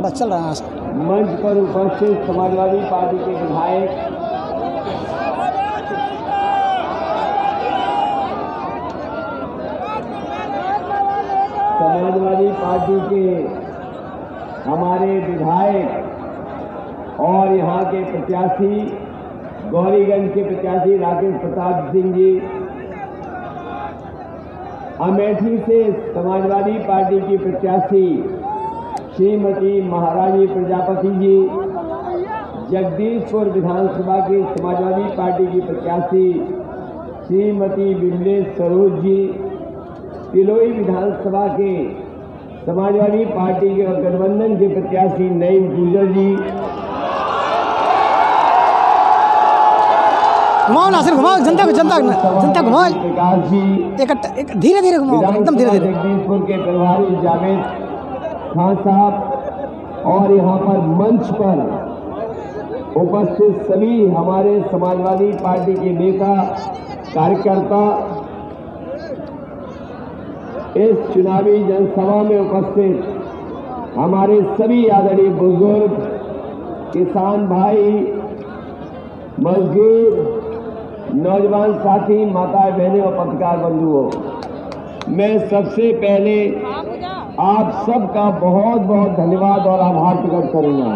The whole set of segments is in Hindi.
बस चल रहा है। मंच पर उपस्थित समाजवादी पार्टी के विधायक समाजवादी पार्टी के हमारे विधायक और यहाँ के प्रत्याशी गौरीगंज के प्रत्याशी राकेश प्रताप सिंह जी, अमेठी से समाजवादी पार्टी की प्रत्याशी श्रीमती महारानी प्रजापति जी, जगदीशपुर विधानसभा की समाजवादी पार्टी की प्रत्याशी श्रीमती विमलेश सरोज जी, तिलोई विधानसभा के समाजवादी पार्टी के और गठबंधन के प्रत्याशी नईम गुजर जी, घुमाओ नासिर, घुमाओ जनता घुमाओ, प्रकाश जी, एक धीरे धीरे घुमाओ, एकदम धीरे धीरे। जगदीशपुर के प्रभारी जावेद खान साहब और यहाँ पर मंच पर उपस्थित सभी हमारे समाजवादी पार्टी के नेता कार्यकर्ता, इस चुनावी जनसभा में उपस्थित हमारे सभी आदरणीय बुजुर्ग, किसान भाई, मजदूर, नौजवान साथी, माताएं बहनें और पत्रकार बंधुओं, मैं सबसे पहले आप सबका बहुत बहुत धन्यवाद और आभार प्रकट करूंगा।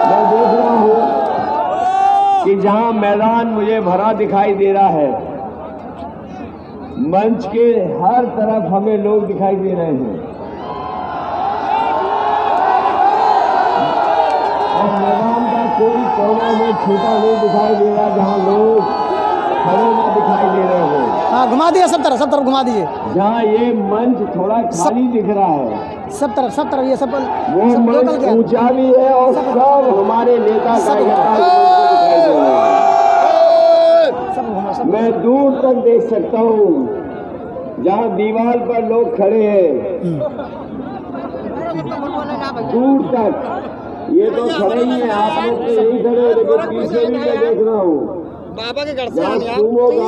मैं देख रहा हूं कि जहां मैदान मुझे भरा दिखाई दे रहा है, मंच के हर तरफ हमें लोग दिखाई दे रहे हैं और मैदान का कोई कोना में छूटा नहीं दिखाई दे रहा जहां लोग खड़े न दिखाई दे रहे हो। हाँ, घुमा दिए सब तरफ घुमा दीजिए। जहाँ ये मंच थोड़ा खाली दिख रहा है, सब तरफ ये सब वो मंच ऊंचा भी है और सब हमारे नेता कार्यकर्ता मैं दूर तक देख सकता हूँ। जहाँ दीवार पर लोग खड़े हैं दूर तक, ये तो खड़े ही हैं, आप लोग तो यही खड़े हैं, लेकिन पीछे भी मैं देख रहा हूँ बाबा के घर से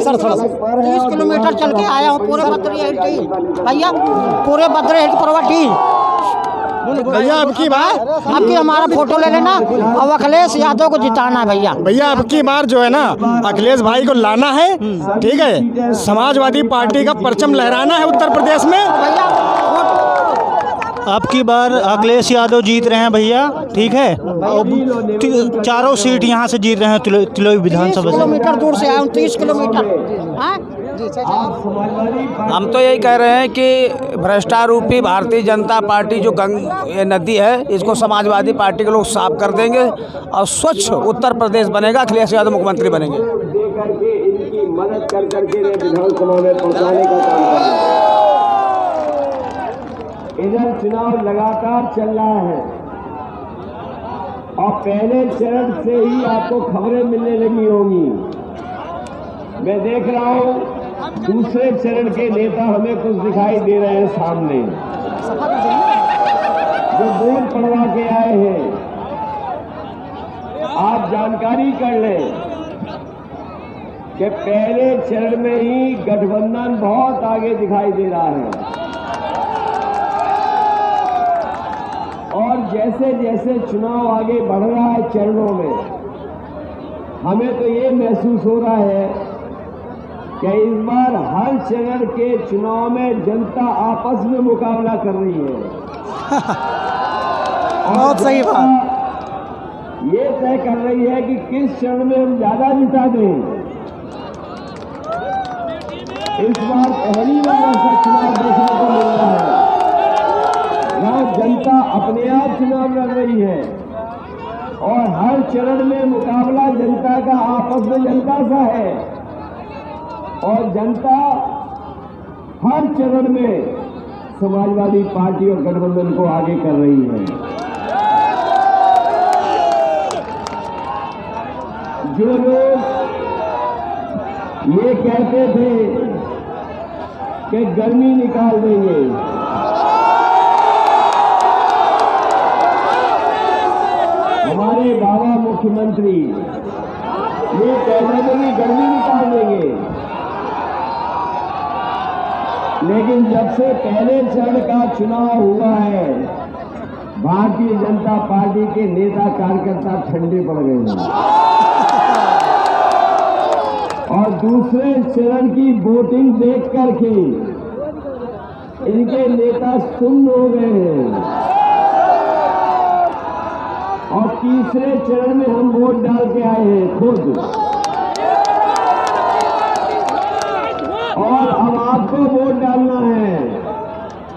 सर थोड़ा 30 किलोमीटर चल के आया हूँ पूरे बद्री भैया, पूरे बद्री प्रवाटी भैया। अब की हमारा फोटो ले लेना और अखिलेश यादव को जिताना है भैया। अब की बार जो है ना अखिलेश भाई को लाना है, ठीक है। समाजवादी पार्टी का परचम लहराना है उत्तर प्रदेश में भैया। अब की बार अखिलेश यादव जीत रहे हैं भैया, ठीक है। चारों सीट यहाँ से जीत रहे हैं तिलोई विधानसभा से। किलोमीटर दूर से आया हूँ, 30 किलोमीटर। हम तो यही कह रहे हैं कि भ्रष्टारूपी भारतीय जनता पार्टी जो नदी है, इसको समाजवादी पार्टी के लोग साफ कर देंगे और स्वच्छ उत्तर प्रदेश बनेगा, अखिलेश यादव मुख्यमंत्री बनेंगे। इनकी मदद कर करके विधानसभा में पहुंचाने का काम कर रहे हैं। इधर चुनाव लगातार चल रहा है और पहले चरण से ही आपको खबरें मिलने लगी होंगी। मैं देख रहा हूं दूसरे चरण के नेता हमें कुछ दिखाई दे रहे हैं सामने, जो बोर्ड पढ़वा के आए हैं। आप जानकारी कर लें कि पहले चरण में ही गठबंधन बहुत आगे दिखाई दे रहा है और जैसे जैसे चुनाव आगे बढ़ रहा है चरणों में, हमें तो ये महसूस हो रहा है कि इस बार हर चरण के चुनाव में जनता आपस में मुकाबला कर रही है। बहुत सही बात। ये तय कर रही है कि किस चरण में हम ज्यादा जिता दें। इस बार पहली बार ऐसा चुनाव देखने को मिल रहा है जहाँ जनता अपने आप चुनाव लड़ रही है और हर चरण में मुकाबला जनता का आपस में जनता सा है और जनता हर चरण में समाजवादी पार्टी और गठबंधन को आगे कर रही है। जो लोग ये कहते थे कि गर्मी निकाल देंगे, हमारे बाबा मुख्यमंत्री ये कहते थे कि गर्मी निकाल देंगे, लेकिन जब से पहले चरण का चुनाव हुआ है भारतीय जनता पार्टी के नेता कार्यकर्ता ठंडे पड़ गए हैं और दूसरे चरण की वोटिंग देख करके इनके नेता सुन्न हो गए हैं और तीसरे चरण में हम वोट डाल के आए हैं खुद, और अब आपको वोट डालना है।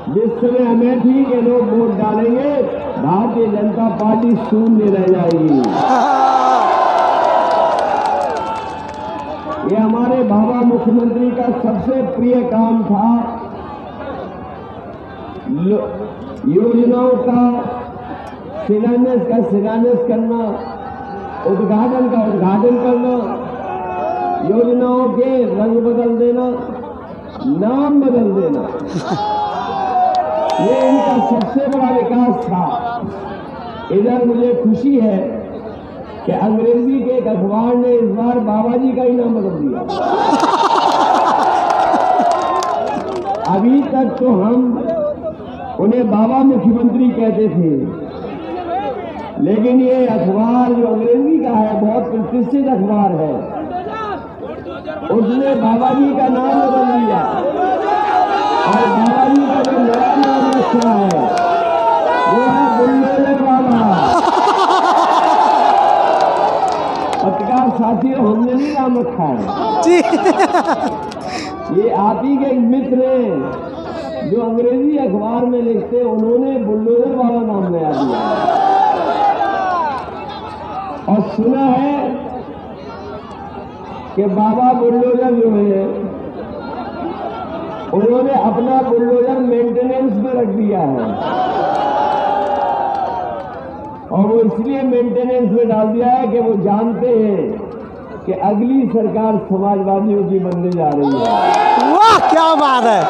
जिस समय हमें थी कि लोग वोट डालेंगे, भारतीय जनता पार्टी शून्य रह जाएगी। ये हमारे बाबा मुख्यमंत्री का सबसे प्रिय काम था, योजनाओं का शिलान्यास करना, उद्घाटन करना, योजनाओं के रंग बदल देना, नाम बदल देना, ये इनका सबसे बड़ा विकास था। इधर मुझे खुशी है कि अंग्रेजी के एक अखबार ने इस बार बाबा जी का ही नाम बदल दिया। अभी तक तो हम उन्हें बाबा मुख्यमंत्री कहते थे, लेकिन ये अखबार जो अंग्रेजी का है, बहुत प्रतिष्ठित अखबार है, उसने बाबा जी का नाम बदल दिया और बाबा जी का जो नया नाम रखा है वो है बुल्लोजर बाबा। पत्रकार साथियों, हमने नहीं नाम रखा है, ये आप ही के मित्र हैं जो अंग्रेजी अखबार में लिखते, उन्होंने बुल्लोजर बाबा नाम नया दिया। और सुना है कि बाबा बुल्डोजर जो है, उन्होंने अपना बुल्डोजर मेंटेनेंस में रख दिया है और वो इसलिए मेंटेनेंस में डाल दिया है कि वो जानते हैं कि अगली सरकार समाजवादियों की बनने जा रही है। वाह, क्या बात है।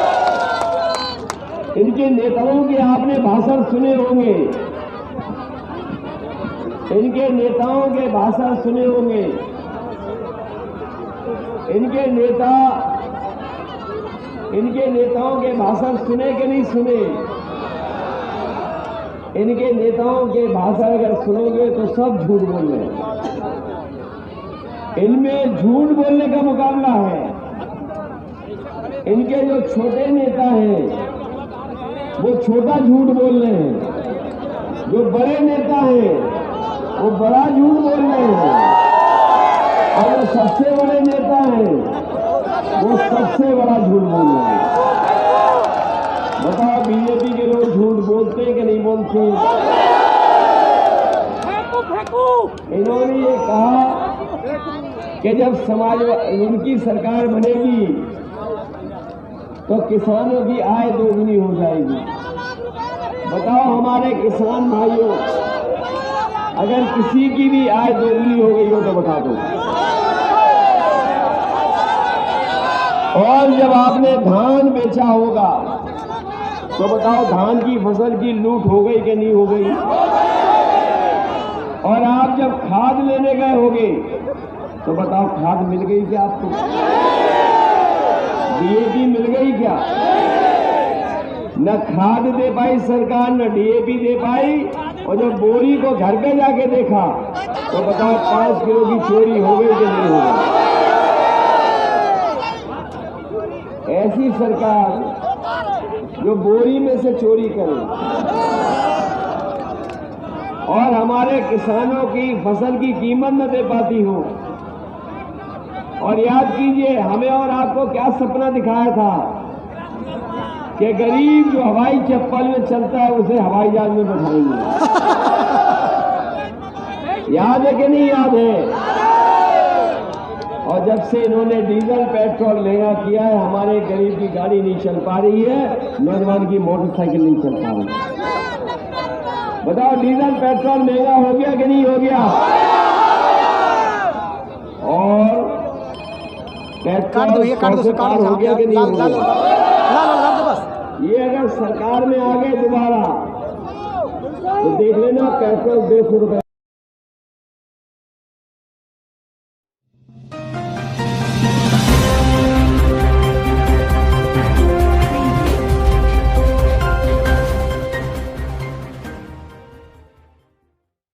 इनके नेताओं के आपने भाषण सुने होंगे, इनके नेताओं के भाषण सुने होंगे। इनके नेताओं के भाषण सुने कि नहीं सुने? इनके नेताओं के भाषण अगर सुनोगे तो सब झूठ बोल रहे हैं। इनमें झूठ बोलने का मुकाबला है। इनके जो छोटे नेता हैं वो छोटा झूठ बोल रहे हैं, जो बड़े नेता हैं वो बड़ा झूठ बोल रहे हैं, और जो सबसे बड़े नेता हैं वो सबसे बड़ा झूठ बोल रहे हैं। बताओ, बीजेपी के लोग झूठ बोलते हैं कि नहीं बोलते? इन्होंने ये कहा कि जब उनकी सरकार बनेगी तो किसानों की आय दोगुनी हो जाएगी। बताओ हमारे किसान भाइयों, अगर किसी की भी आय दोगुनी हो गई हो तो बता दो। और जब आपने धान बेचा होगा तो बताओ धान की फसल की लूट हो गई कि नहीं हो गई? और आप जब खाद लेने गए होगे तो बताओ खाद मिल गई क्या आपको? डीएपी मिल गई क्या? न खाद दे पाई सरकार, न डीएपी दे पाई। और जब बोरी को घर पे जाके देखा तो बताओ 5 किलो की चोरी हो गई कि नहीं हो गई? ऐसी सरकार जो बोरी में से चोरी करे और हमारे किसानों की फसल की कीमत न दे पाती हो। और याद कीजिए, हमें और आपको क्या सपना दिखाया था कि गरीब जो हवाई चप्पल में चलता है उसे हवाई जहाज में बैठाएंगे। याद है कि नहीं याद है? और जब से इन्होंने डीजल पेट्रोल महंगा किया है, हमारे गरीब की गाड़ी नहीं चल पा रही है, नौजवान की मोटरसाइकिल नहीं चल पा रही। बताओ डीजल पेट्रोल महंगा हो गया कि नहीं हो गया? और पेट्रोल हो गया कि नहीं हो गया? ये अगर सरकार में आ गए दोबारा तो देख लेना पेट्रोल 200 रुपए